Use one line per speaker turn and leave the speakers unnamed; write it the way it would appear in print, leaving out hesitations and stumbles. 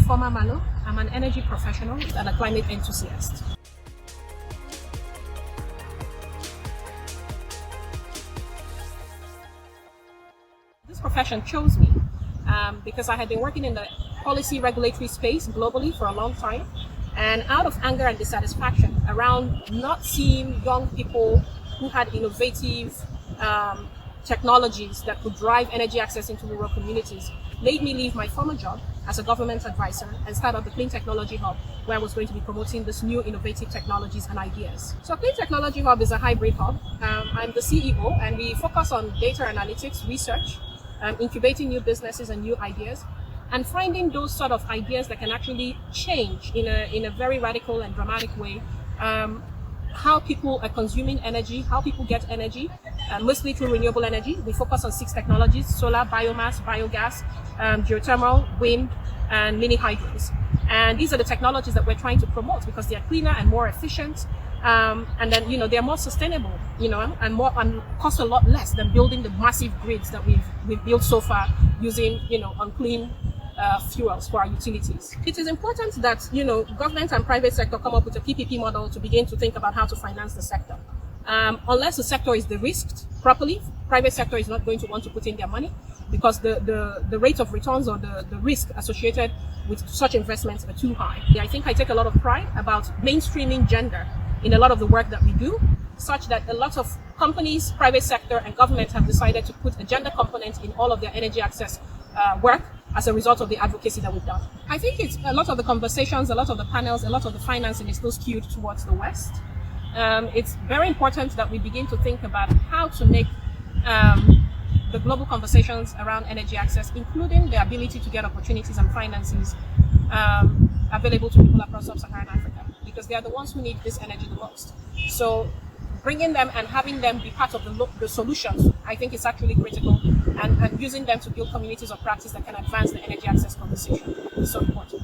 Ifeoma Malo. I'm an energy professional and a climate enthusiast. This profession chose me because I had been working in the policy regulatory space globally for a long time, and out of anger and dissatisfaction around not seeing young people who had innovative technologies that could drive energy access into rural communities, made me leave my former job as a government advisor and start up the Clean Technology Hub, where I was going to be promoting this new innovative technologies and ideas. So Clean Technology Hub is a hybrid hub. I'm the CEO, and we focus on data analytics, research, incubating new businesses and new ideas, and finding those sort of ideas that can actually change in a very radical and dramatic way how people are consuming energy, how people get energy, mostly through renewable energy. We focus on 6 technologies: solar, biomass, biogas, geothermal, wind, and mini hydros. And these are the technologies that we're trying to promote because they are cleaner and more efficient. And then, they're more sustainable, and cost a lot less than building the massive grids that we've built so far using, unclean fuels for our utilities. It is important that, government and private sector come up with a PPP model to begin to think about how to finance the sector. Unless the sector is de-risked properly, private sector is not going to want to put in their money because the rate of returns or the risk associated with such investments are too high. I think I take a lot of pride about mainstreaming gender in a lot of the work that we do, such that a lot of companies, private sector, and government have decided to put a gender component in all of their energy access work as a result of the advocacy that we've done. I think it's a lot of the conversations, a lot of the panels, a lot of the financing is still skewed towards the West. It's very important that we begin to think about how to make the global conversations around energy access, including the ability to get opportunities and finances available to people across sub-Saharan Africa, because they are the ones who need this energy the most. So bringing them and having them be part of the solutions, I think is actually critical, and using them to build communities of practice that can advance the energy access conversation is so important.